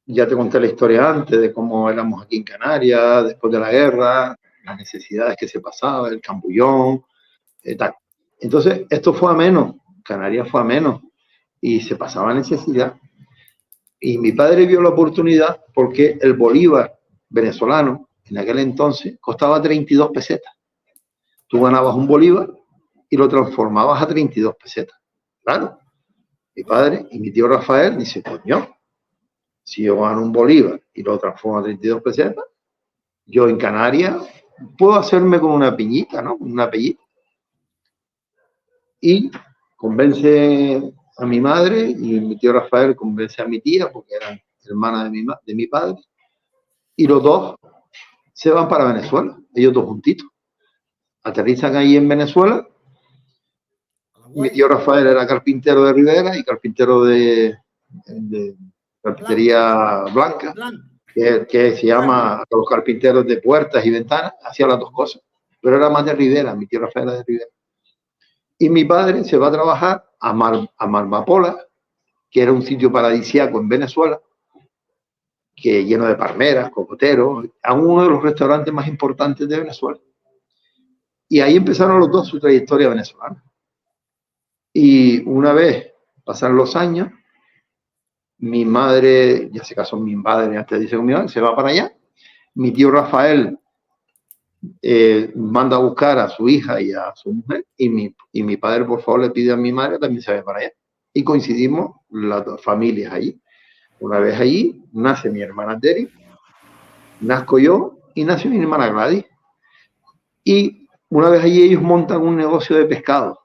ya te conté la historia antes de cómo éramos aquí en Canarias, después de la guerra, las necesidades que se pasaba, el cambullón, tal. Entonces, esto fue ameno, Canarias fue ameno y se pasaba necesidad. Y mi padre vio la oportunidad porque el bolívar venezolano en aquel entonces costaba 32 pesetas. Tú ganabas un bolívar y lo transformabas a 32 pesetas. Claro, mi padre y mi tío Rafael dicen, coño, si yo gano un bolívar y lo transformo a 32 pesetas, yo en Canarias puedo hacerme con una piñita, ¿no? Una pellita. Y convence a mi madre y mi tío Rafael convence a mi tía, porque eran hermanas de mi padre, y los dos se van para Venezuela, ellos dos juntitos. Aterrizan ahí en Venezuela. Mi tío Rafael era carpintero de Rivera y carpintero de carpintería blanca, que se llama los carpinteros de puertas y ventanas, hacía las dos cosas, pero era más de Rivera, mi tío Rafael era de Rivera. Y mi padre se va a trabajar a Marmapola, que era un sitio paradisíaco en Venezuela, que lleno de palmeras, cocoteros, a uno de los restaurantes más importantes de Venezuela. Y ahí empezaron los dos su trayectoria venezolana. Y una vez pasan los años, mi madre, ya se casó mi padre antes de irse con mi madre, se va para allá. Mi tío Rafael manda a buscar a su hija y a su mujer, y mi padre, por favor, le pide a mi madre también se vaya para allá. Y coincidimos las dos familias allí. Una vez allí, nace mi hermana Terry, nazco yo y nace mi hermana Gladys. Y una vez allí ellos montan un negocio de pescado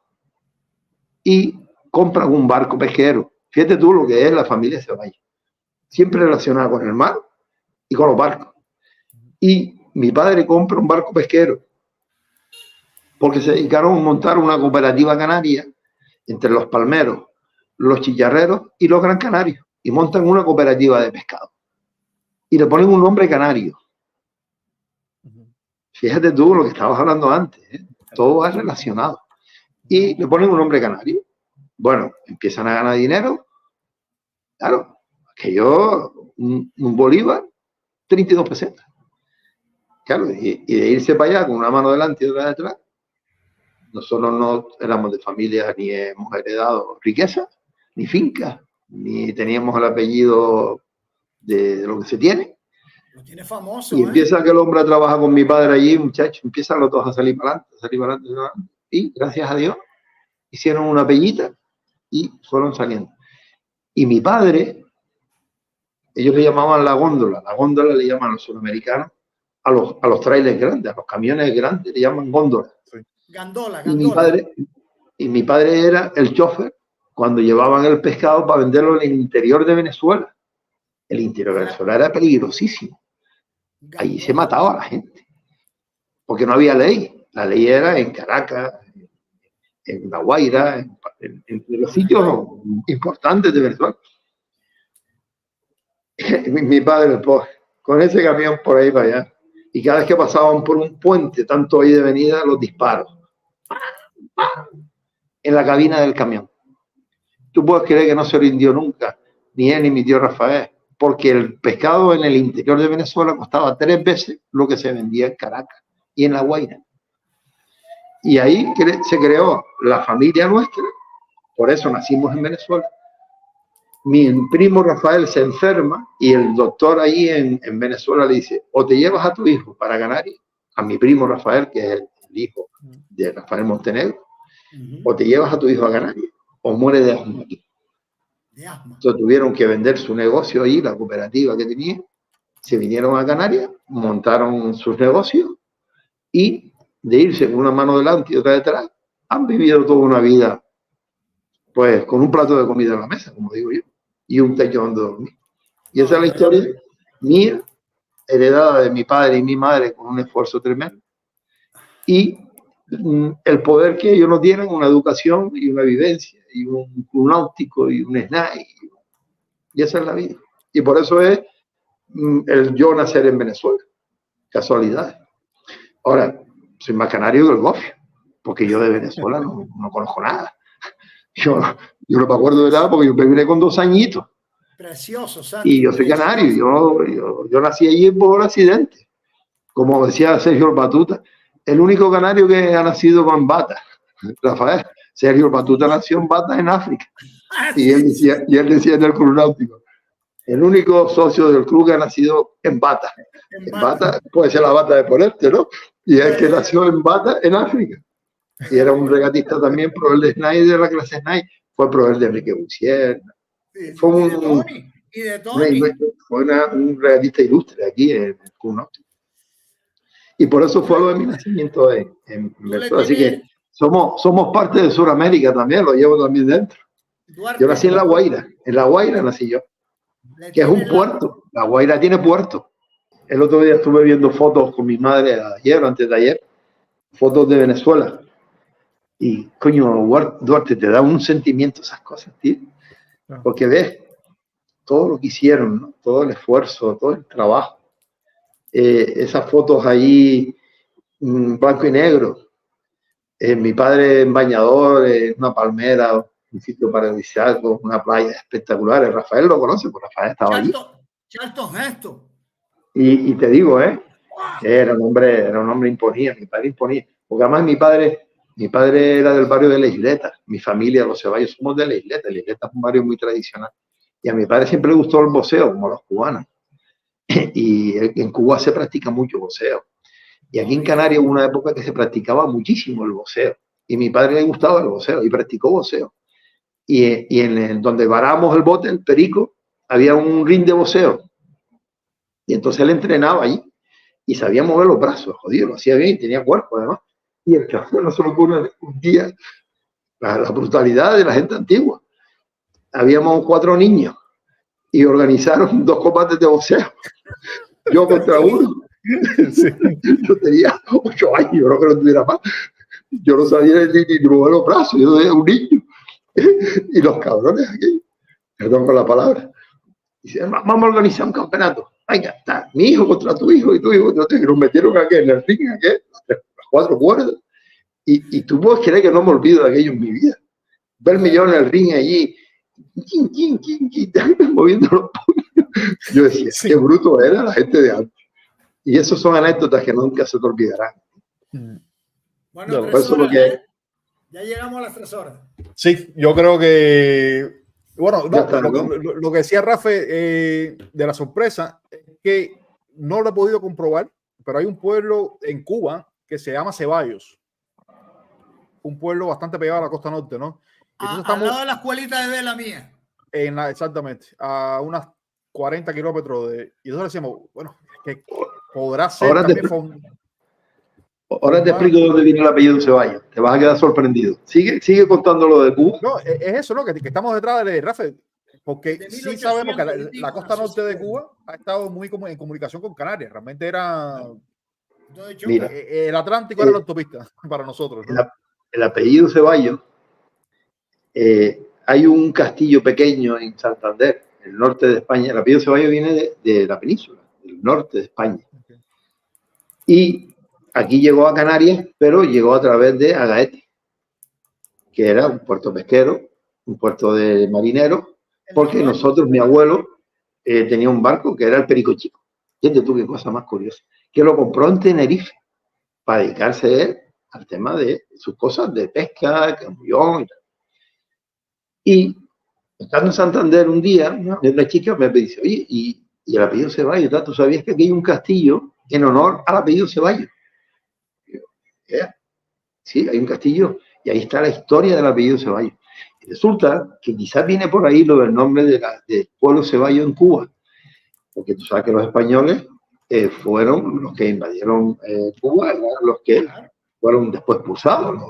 y compran un barco pesquero. Fíjate tú lo que es la familia Ceballos. Siempre relacionada con el mar y con los barcos. Y mi padre compra un barco pesquero porque se dedicaron a montar una cooperativa canaria entre los palmeros, los chicharreros y los gran canarios. Y montan una cooperativa de pescado. Y le ponen un nombre canario. Fíjate tú lo que estabas hablando antes. Todo va relacionado. Y le ponen un nombre canario. Bueno, empiezan a ganar dinero. Claro, que yo, un bolívar, 32 pesetas. Claro, y de irse para allá con una mano delante y otra detrás, nosotros no éramos de familias ni hemos heredado riqueza, ni fincas, ni teníamos el apellido de lo que se tiene. Lo tiene famoso. Y empieza que el hombre trabaja con mi padre allí, muchachos, empiezan los dos a salir para adelante, y gracias a Dios hicieron una pellita y fueron saliendo. Y mi padre, ellos le llamaban la góndola le llaman los sudamericanos, a los trailers grandes, a los camiones grandes, le llaman góndola. Gandola. Y mi padre era el chofer cuando llevaban el pescado para venderlo en el interior de Venezuela. El interior de Venezuela era peligrosísimo. Allí se mataba a la gente, porque no había ley. La ley era en Caracas, en La Guaira, en los sitios importantes de Venezuela. Mi padre, pues, con ese camión por ahí para allá, y cada vez que pasaban por un puente, tanto ahí de venida, los disparos en la cabina del camión. Tú puedes creer que no se rindió nunca, ni él ni mi tío Rafael, porque el pescado en el interior de Venezuela costaba 3 veces lo que se vendía en Caracas y en La Guaira. Y ahí se creó la familia nuestra, por eso nacimos en Venezuela. Mi primo Rafael se enferma y el doctor ahí en Venezuela le dice, o te llevas a tu hijo para Canarias, a mi primo Rafael, que es el hijo de Rafael Montenegro, o te llevas a tu hijo a Canarias, o muere de asma aquí. Entonces tuvieron que vender su negocio ahí, la cooperativa que tenían, se vinieron a Canarias, montaron sus negocios y de irse con una mano delante y otra detrás, han vivido toda una vida pues con un plato de comida en la mesa, como digo yo, y un techo donde dormir. Y esa es la historia mía, heredada de mi padre y mi madre con un esfuerzo tremendo. Y el poder que ellos no tienen, una educación y una vivencia, y un náutico y un SNAI. Y esa es la vida. Y por eso es el yo nacer en Venezuela. Casualidad. Ahora, soy más canario que el gofio, porque yo de Venezuela no conozco nada. Yo no me acuerdo de nada porque yo me vine con 2 añitos. Precioso, Santi. Y yo soy canario, yo nací allí por accidente. Como decía Sergio Batuta, el único canario que ha nacido con bata, Rafael. Sergio Batuta nació en bata en África. Y él decía en el Club Náutico, el único socio del club que ha nacido en bata. En bata puede ser la bata de ponerte, ¿no? Y es que nació en bata en África. Y era un regatista también, proveedor de Snider, de la clase Snider. Fue proveedor de Enrique Bussier. Fue un regatista ilustre aquí en el Club Náutico. Y por eso fue lo de mi nacimiento en Venezuela. Así que somos parte de Sudamérica también, lo llevo también dentro. Yo nací en La Guaira nací yo, que es un puerto. La Guaira tiene puerto. El otro día estuve viendo fotos con mi madre ayer o antes de ayer, fotos de Venezuela. Y coño, Duarte, te da un sentimiento esas cosas, tío. Porque ves todo lo que hicieron, ¿no? Todo el esfuerzo, todo el trabajo. Esas fotos ahí, blanco y negro. Mi padre en bañador, una palmera, un sitio paradisíaco, una playa espectacular. Rafael lo conoce, porque Rafael estaba allí. Charlton Heston. Y te digo, era un hombre imponía, mi padre imponía. Porque además mi padre era del barrio de La Isleta. Mi familia, los Ceballos, somos de La Isleta. La Isleta es un barrio muy tradicional. Y a mi padre siempre le gustó el boxeo, como los cubanos. Y en Cuba se practica mucho boxeo. Y aquí en Canarias hubo una época que se practicaba muchísimo el boxeo. Y a mi padre le gustaba el boxeo y practicó boxeo. Y donde varamos el bote, el Perico, había un ring de boxeo. Y entonces él entrenaba allí y sabía mover los brazos, jodido, lo hacía bien y tenía cuerpo además. Y el café no se lo ocurre un día la brutalidad de la gente antigua. Habíamos 4 niños y organizaron 2 combates de boxeo. Yo contra uno. Sí. Yo tenía 8 años, yo no creo que tuviera más. Yo no sabía ni mover los brazos, yo era un niño. Y los cabrones aquí, perdón por la palabra, dicen, vamos a organizar un campeonato. Venga, está mi hijo contra tu hijo y tu hijo contra tu hijo. Nos metieron aquí en el ring, las 4 cuerdas. Y tú puedes creer que no me olvido de aquello en mi vida. Verme yo en el ring allí, moviendo los puños. Yo decía, qué bruto era la gente de antes. Y esas son anécdotas que nunca se te olvidarán. Bueno, 3 horas, ya llegamos a las 3 horas. Sí, yo creo que... Bueno, lo que decía Rafa de la sorpresa es que no lo he podido comprobar, pero hay un pueblo en Cuba que se llama Ceballos. Un pueblo bastante pegado a la costa norte, ¿no? Entonces al lado de la escuelita de la mía. Exactamente, a unas 40 kilómetros de... Y nosotros decíamos, bueno, que podrá ser ahora te explico dónde viene el apellido Ceballos. Te vas a quedar sorprendido. Sigue contando lo de Cuba. No, es eso, ¿no? Que estamos detrás de Rafa. Porque sí sabemos que la costa norte de Cuba ha estado muy en comunicación con Canarias. Realmente era... Mira, el Atlántico era la autopista para nosotros, ¿no? El apellido Ceballos, hay un castillo pequeño en Santander, en el norte de España. El apellido Ceballos viene de la península, del norte de España. Okay. Y aquí llegó a Canarias, pero llegó a través de Agaete, que era un puerto pesquero, un puerto de marineros, porque nosotros, mi abuelo, tenía un barco que era el Perico Chico. Fíjate tú qué cosa más curiosa, que lo compró en Tenerife para dedicarse al tema de sus cosas de pesca, camellón y tal. Y estando en Santander un día, una chica me dice, oye, y el apellido Ceballos, ¿tú sabías que aquí hay un castillo en honor al apellido Ceballos? Sí, hay un castillo y ahí está la historia del apellido Ceballos. Y resulta que quizás viene por ahí lo del nombre del pueblo Ceballos en Cuba, porque tú sabes que los españoles fueron los que invadieron Cuba, los que fueron después expulsados.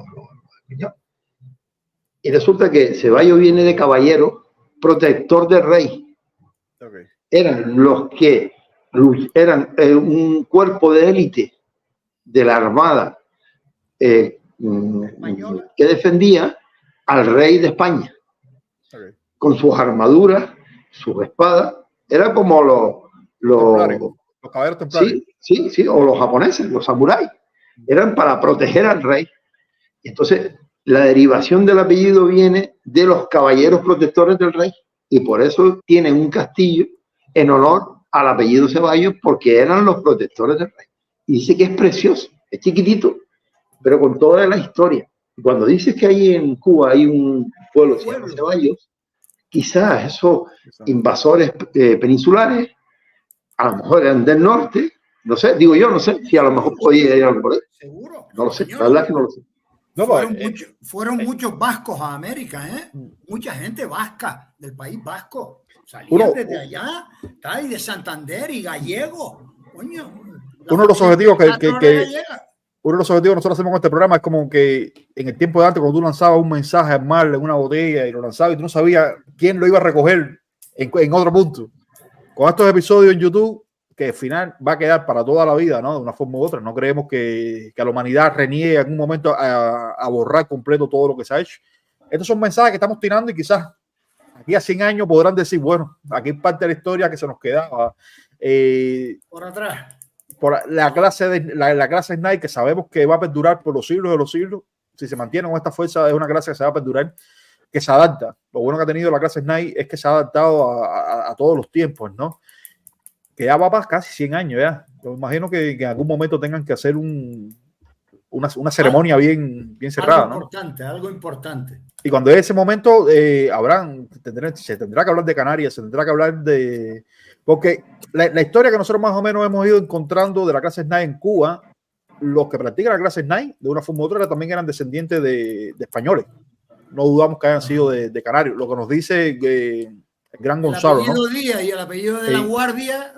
Y resulta que Ceballos viene de caballero, protector del rey. Okay. Eran los que eran un cuerpo de élite de la armada que defendía al rey de España. Okay. Con sus armaduras, sus espadas. Era como los caballeros templarios. Sí, o los japoneses, los samuráis. Eran para proteger al rey. Entonces, la derivación del apellido viene de los caballeros protectores del rey. y por eso tienen un castillo en honor al apellido Ceballos, porque eran los protectores del rey. Y dice que es precioso, es chiquitito, pero con toda la historia. Y cuando dices que ahí en Cuba hay un pueblo que se llama Ceballos, quizás esos invasores peninsulares, a lo mejor eran del norte, no sé, digo yo, no sé, si a lo mejor podía ir algo por ahí. Seguro. No lo sé, la verdad es que no lo sé. No, fueron muchos vascos a América, mucha gente vasca, del país vasco. Salían desde allá, y de Santander y gallego. Coño, uno de los objetivos uno de los objetivos que nosotros hacemos con este programa es como que en el tiempo de antes, cuando tú lanzabas un mensaje al mar en una botella y lo lanzabas y tú no sabías quién lo iba a recoger en otro punto. Con estos episodios en YouTube, que al final va a quedar para toda la vida, ¿no? De una forma u otra. No creemos que la humanidad reniegue en algún momento a borrar completo todo lo que se ha hecho. Estos son mensajes que estamos tirando y quizás aquí a 100 años podrán decir, bueno, aquí es parte de la historia que se nos quedaba. Por atrás. Por la clase Snipe, que sabemos que va a perdurar por los siglos de los siglos. Si se mantiene con esta fuerza, es una clase que se va a perdurar, que se adapta. Lo bueno que ha tenido la clase Snipe es que se ha adaptado a todos los tiempos, ¿no? Que ya va para casi 100 años ya. Yo imagino que en algún momento tengan que hacer una ceremonia bien cerrada, algo importante, ¿no? Algo importante. Y cuando es ese momento, se tendrá que hablar de Canarias, se tendrá que hablar de... Porque la historia que nosotros más o menos hemos ido encontrando de la clase Snipe en Cuba, los que practican la clase Snipe, de una forma u otra, también eran descendientes de españoles. No dudamos que hayan sido de canarios. Lo que nos dice el gran Gonzalo, el apellido, ¿no? Díaz y el apellido de la Guardia,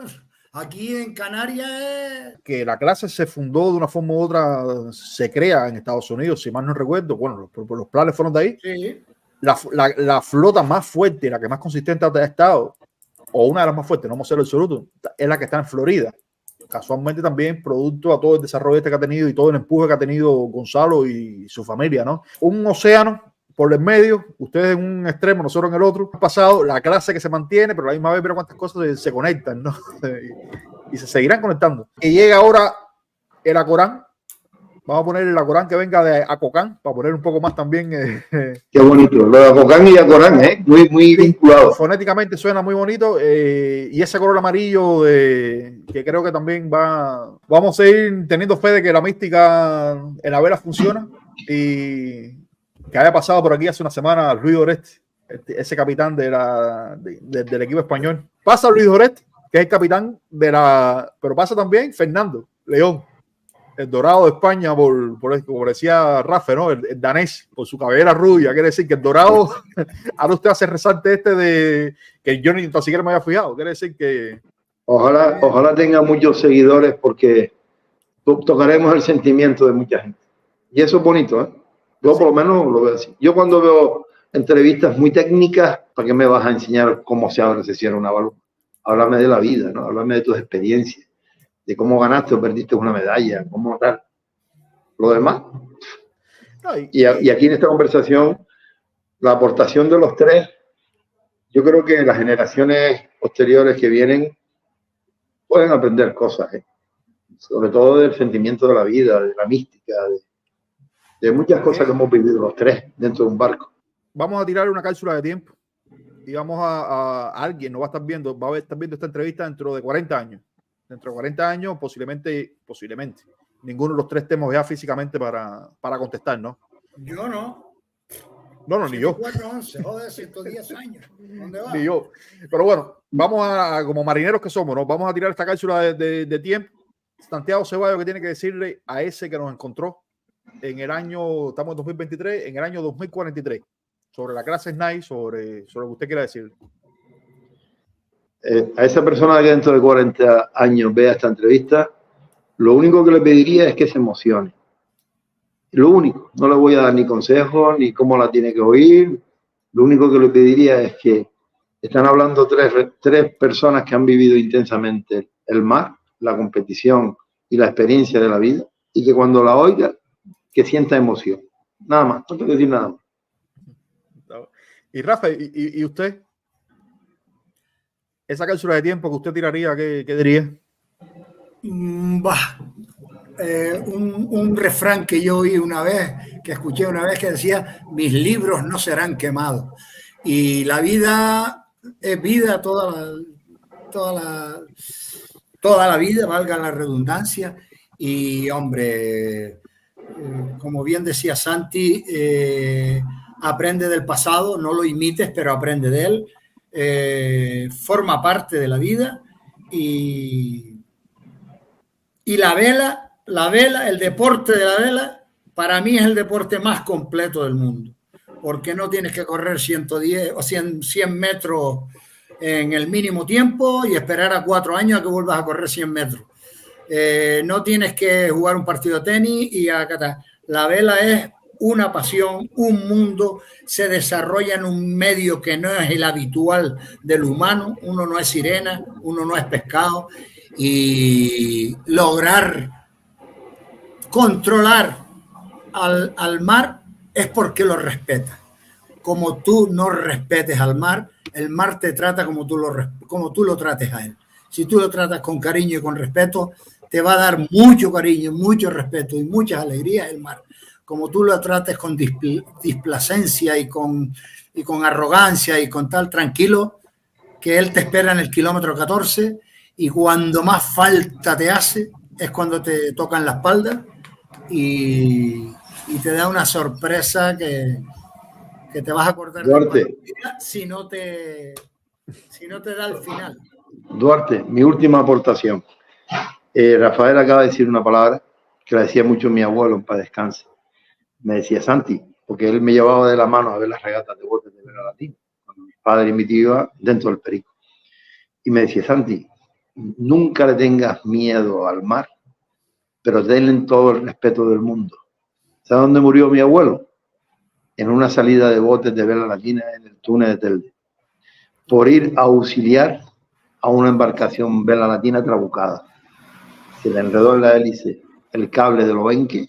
aquí en Canarias es... Que la clase se fundó de una forma u otra, se crea en Estados Unidos, si mal no recuerdo. Bueno, los planes fueron de ahí. Sí. La flota más fuerte, la que más consistente ha estado, o una de las más fuertes, no vamos a ser el absoluto, es la que está en Florida. Casualmente también producto a todo el desarrollo que ha tenido y todo el empuje que ha tenido Gonzalo y su familia, ¿no? Un océano por el medio, ustedes en un extremo, nosotros en el otro. Ha pasado la clase que se mantiene, pero a la misma vez mira cuántas cosas se conectan, ¿no? Y se seguirán conectando. Y llega ahora el Acorán. Vamos a poner el Acorán que venga de Acocán, para poner un poco más también. Qué bonito, lo de Acocán y Acorán, muy vinculado. Fonéticamente suena muy bonito. Y ese color amarillo, que creo que también vamos a ir teniendo fe de que la mística en la vela funciona. Y que haya pasado por aquí hace una semana Luis Doreste, ese capitán del equipo español. Pasa Luis Doreste, que es el capitán pero pasa también Fernando León, el dorado de España, como decía Rafa, ¿no? El danés, por su cabellera rubia. Quiere decir que el dorado, ahora usted hace resalte de que yo ni siquiera me había fijado. Quiere decir que... Ojalá tenga muchos seguidores, porque tocaremos el sentimiento de mucha gente. Y eso es bonito, ¿eh? Yo por lo menos lo veo así. Yo cuando veo entrevistas muy técnicas, ¿para qué me vas a enseñar cómo se cierra una balón? Háblame de la vida, ¿no? Háblame de tus experiencias, de cómo ganaste o perdiste una medalla, cómo tal. Lo demás. Y aquí en esta conversación, la aportación de los tres, yo creo que las generaciones posteriores que vienen pueden aprender cosas, ¿eh? Sobre todo del sentimiento de la vida, de la mística, de muchas cosas que hemos vivido los tres dentro de un barco. Vamos a tirar una cápsula de tiempo y vamos a alguien nos va a estar viendo, estar viendo esta entrevista dentro de 40 años. Dentro de 40 años, posiblemente, ninguno de los tres estemos ya físicamente para contestar, ¿no? Yo no. No, ni yo. 411, joder, 110 años. ¿Dónde va? Ni yo. Pero bueno, vamos como marineros que somos, ¿no? Vamos a tirar esta cápsula de tiempo. Santiago Ceballos, que tiene que decirle a ese que nos encontró en el año, estamos en 2023, en el año 2043, sobre la clase Snipe, sobre lo que usted quiera decir. A esa persona que dentro de 40 años vea esta entrevista, lo único que le pediría es que se emocione. Lo único, no le voy a dar ni consejos, ni cómo la tiene que oír. Lo único que le pediría es que están hablando tres personas que han vivido intensamente el mar, la competición y la experiencia de la vida, y que cuando la oiga, que sienta emoción. Nada más, no tengo que decir nada más. Y Rafa, ¿y usted? Esa cápsula de tiempo que usted tiraría, ¿qué diría? Un refrán que yo oí una vez, que escuché una vez, que decía: mis libros no serán quemados. Y la vida es vida toda la vida, valga la redundancia. Y hombre, como bien decía Santi, aprende del pasado, no lo imites, pero aprende de él. Forma parte de la vida. Y la vela, el deporte de la vela, para mí es el deporte más completo del mundo, porque no tienes que correr 110 o 100 metros en el mínimo tiempo y esperar a 4 años a que vuelvas a correr 100 metros. No tienes que jugar un partido de tenis y acatar. La vela es una pasión, un mundo, se desarrolla en un medio que no es el habitual del humano. Uno no es sirena, uno no es pescado, y lograr controlar al mar es porque lo respetas. Como tú no respetes al mar, el mar te trata como tú lo trates a él. Si tú lo tratas con cariño y con respeto, te va a dar mucho cariño, mucho respeto y muchas alegrías el mar. Como tú lo trates con displacencia y con arrogancia y con tal, tranquilo, que él te espera en el kilómetro 14 y cuando más falta te hace es cuando te tocan la espalda y te da una sorpresa que te vas a acordar Duarte, si no te da el final. Duarte, mi última aportación. Rafael acaba de decir una palabra que la decía mucho mi abuelo, en paz descanse. Me decía Santi, porque él me llevaba de la mano a ver las regatas de botes de Vela Latina, cuando mi padre y mi tío iban dentro del Perico. Y me decía, Santi, nunca le tengas miedo al mar, pero denle todo el respeto del mundo. ¿Sabes dónde murió mi abuelo? En una salida de botes de Vela Latina en el túnel de Telde, por ir a auxiliar a una embarcación Vela Latina trabucada. Se le enredó en la hélice el cable del obenque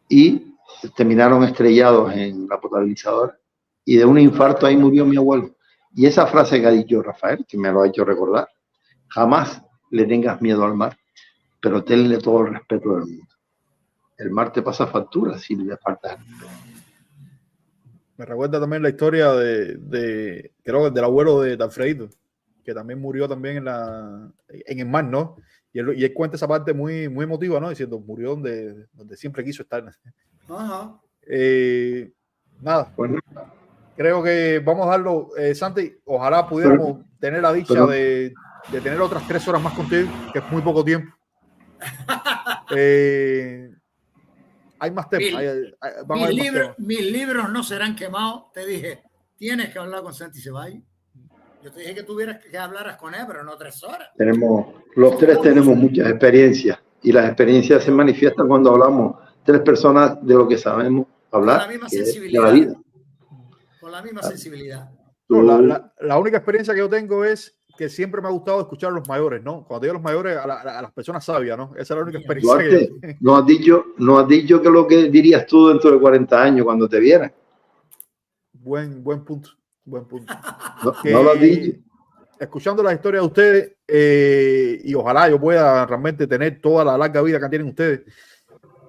y terminaron estrellados en la potabilizadora. Y de un infarto ahí murió mi abuelo. Y esa frase que ha dicho Rafael, que me lo ha hecho recordar, jamás le tengas miedo al mar, pero tenle todo el respeto del mundo. El mar te pasa factura si le falta. Me recuerda también la historia creo que del abuelo de Alfredito, que también murió también en el mar, ¿no? Y él cuenta esa parte muy, muy emotiva, ¿no? Diciendo, murió donde siempre quiso estar. Ajá. Nada. Bueno, creo que vamos a darlo, Santi, ojalá pudiéramos tener la dicha de tener otras 3 horas más contigo, que es muy poco tiempo. Hay más temas. Mis libros no serán quemados. Te dije, tienes que hablar con Santi Ceballos. Yo te dije que hablaras con él, pero no 3 horas. Los tres tenemos muchas experiencias y las experiencias se manifiestan cuando hablamos 3 personas de lo que sabemos hablar. Con la misma sensibilidad. De la vida. Con la misma sensibilidad. No, la única experiencia que yo tengo es que siempre me ha gustado escuchar a los mayores, ¿no? Cuando digo los mayores, a las personas sabias, ¿no? Esa es la única experiencia. Duarte, no has dicho que lo que dirías tú dentro de 40 años cuando te vieran. Buen punto. Buen punto. No lo has dicho. Escuchando la historia de ustedes, y ojalá yo pueda realmente tener toda la larga vida que tienen ustedes,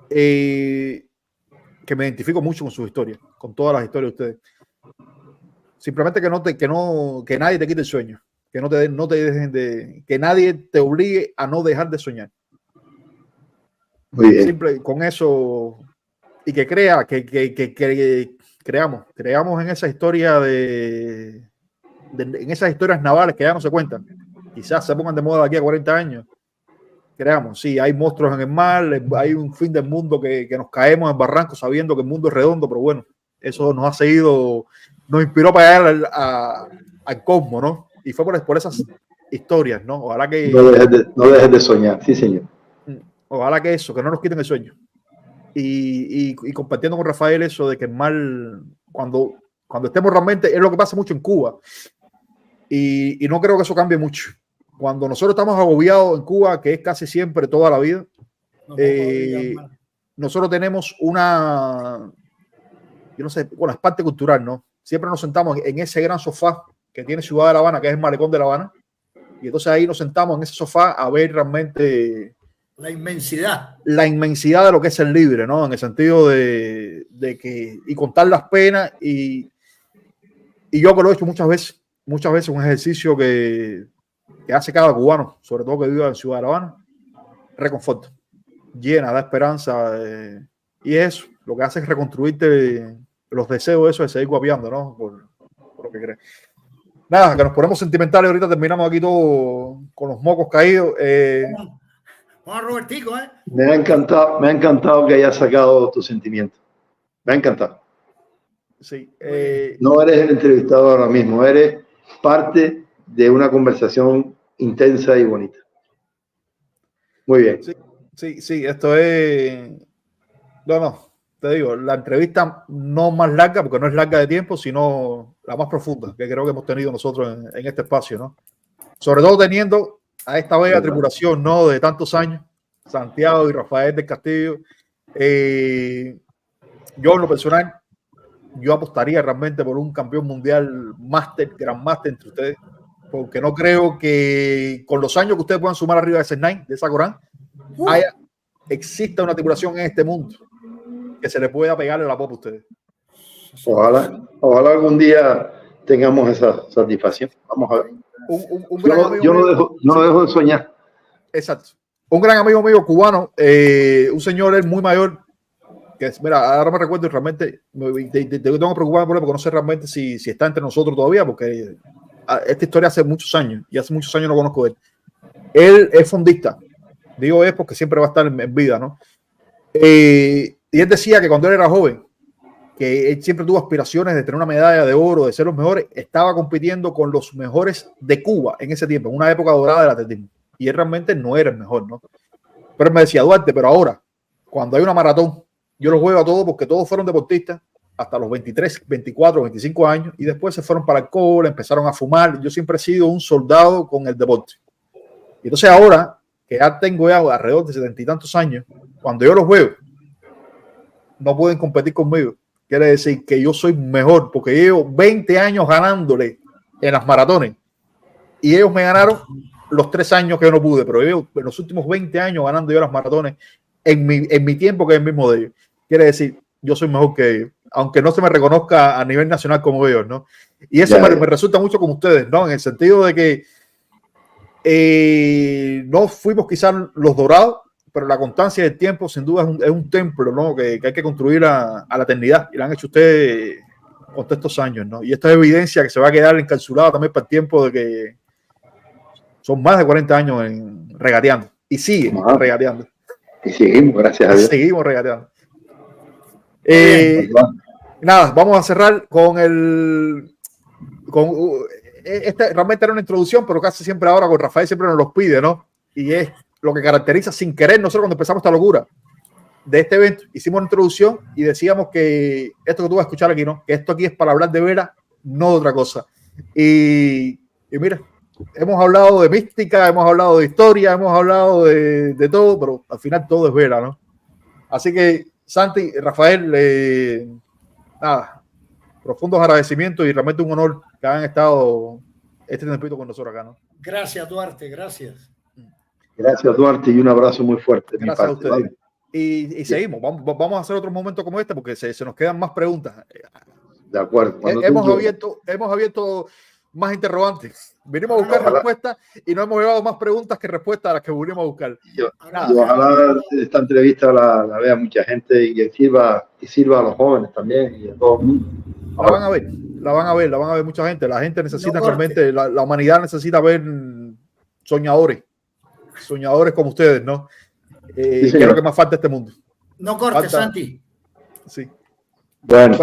que me identifico mucho con sus historias, con todas las historias de ustedes. Simplemente que nadie te quite el sueño, que no te dejen que nadie te obligue a no dejar de soñar. Muy bien. Simple con eso, y que creamos en esa historia en esas historias navales que ya no se cuentan. Quizás se pongan de moda de aquí a 40 años. Creamos, sí, hay monstruos en el mar, hay un fin del mundo que nos caemos en barrancos sabiendo que el mundo es redondo, pero bueno, eso nos inspiró para llegar al cosmos, ¿no? Y fue por esas historias, ¿no? Ojalá que... No dejes de soñar, sí, señor. Ojalá que no nos quiten el sueño. Y compartiendo con Rafael eso de que el mar, cuando estemos realmente, es lo que pasa mucho en Cuba. Y no creo que eso cambie mucho. Cuando nosotros estamos agobiados en Cuba, que es casi siempre toda la vida, nosotros tenemos es parte cultural, ¿no? Siempre nos sentamos en ese gran sofá que tiene Ciudad de La Habana, que es el malecón de La Habana, y entonces ahí nos sentamos en ese sofá a ver realmente la inmensidad de lo que es ser libre, ¿no? En el sentido de que, y contar las penas, y yo que lo he hecho muchas veces, muchas veces un ejercicio que hace cada cubano, sobre todo que vive en Ciudad de La Habana, reconforta, llena, da esperanza, y eso lo que hace es reconstruirte los deseos eso de seguir guapiando, ¿no? Por lo que crees. Nada, que nos ponemos sentimentales ahorita, terminamos aquí todo con los mocos caídos. Juan Robertico, Me ha encantado que hayas sacado tu sentimiento. Me ha encantado. Sí. No eres el entrevistado ahora mismo, eres parte de una conversación intensa y bonita. Muy bien. Sí, esto es... No, te digo, la entrevista no más larga, porque no es larga de tiempo, sino la más profunda que creo que hemos tenido nosotros en este espacio, ¿no? Sobre todo teniendo a esta bella tripulación, ¿no? De tantos años, Santiago y Rafael del Castillo. Yo en lo personal, yo apostaría realmente por un campeón mundial máster, gran máster entre ustedes, porque no creo que con los años que ustedes puedan sumar arriba de ese Nine, de esa Corán, exista una tripulación en este mundo que se le pueda pegarle la popa a ustedes. Ojalá algún día tengamos esa satisfacción. Vamos a ver. Yo no dejo de soñar. Exacto. Un gran amigo mío cubano, un señor él muy mayor, que mira, ahora me recuerdo y realmente tengo que preocuparme por él porque no sé realmente si está entre nosotros todavía, porque esta historia hace muchos años y hace muchos años no conozco de él. Él es fondista. Digo es porque siempre va a estar en vida, ¿no? Y él decía que cuando él era joven, que él siempre tuvo aspiraciones de tener una medalla de oro, de ser los mejores, estaba compitiendo con los mejores de Cuba en ese tiempo, en una época dorada del atletismo. Y él realmente no era el mejor, ¿no? Pero él me decía, Duarte, pero ahora, cuando hay una maratón, yo los juego a todos porque todos fueron deportistas hasta los 23, 24, 25 años y después se fueron para el alcohol, empezaron a fumar. Yo siempre he sido un soldado con el deporte. Y entonces ahora, que ya tengo ya alrededor de 70 y tantos años, cuando yo los juego, no pueden competir conmigo. Quiere decir que yo soy mejor porque llevo 20 años ganándole en las maratones y ellos me ganaron los 3 años que yo no pude, pero yo en los últimos 20 años ganando yo las maratones en mi tiempo, que es el mismo de ellos. Quiere decir, yo soy mejor que ellos, aunque no se me reconozca a nivel nacional como ellos, ¿no? Y eso me resulta mucho como ustedes, ¿no? En el sentido de que no fuimos quizás los dorados, pero la constancia del tiempo sin duda es un templo, ¿no? que hay que construir a la eternidad, y la han hecho ustedes con todos estos años, ¿no? Y esta es evidencia que se va a quedar encapsulada también para el tiempo de que son más de 40 años regateando y siguen regateando. Y seguimos, gracias a Dios. Seguimos regateando. Nada, vamos a cerrar con esta realmente era una introducción, pero casi siempre ahora con Rafael siempre nos los pide, ¿no? Y es lo que caracteriza sin querer nosotros cuando empezamos esta locura de este evento. Hicimos una introducción y decíamos que esto que tú vas a escuchar aquí, ¿no? Que esto aquí es para hablar de Vera, no de otra cosa. Y mira, hemos hablado de mística, hemos hablado de historia, hemos hablado de todo, pero al final todo es Vera, ¿no? Así que Santi, Rafael, nada, profundos agradecimientos y realmente un honor que hayan estado este tiempito con nosotros acá, ¿no? Gracias, Duarte, gracias. Gracias, Duarte, y un abrazo muy fuerte. Gracias a ustedes. ¿Vale? Y seguimos, vamos a hacer otro momento como este porque se nos quedan más preguntas. De acuerdo. Hemos abierto más interrogantes. Vinimos a buscar respuestas y no hemos llevado más preguntas que respuestas a las que vinimos a buscar. Y ojalá esta entrevista la vea mucha gente y que sirva a los jóvenes también y a todo el mundo. La van a ver mucha gente. La gente necesita realmente, la humanidad necesita ver soñadores como ustedes, ¿no? Sí, creo que más falta este mundo. No cortes, Santi. Sí. Bueno.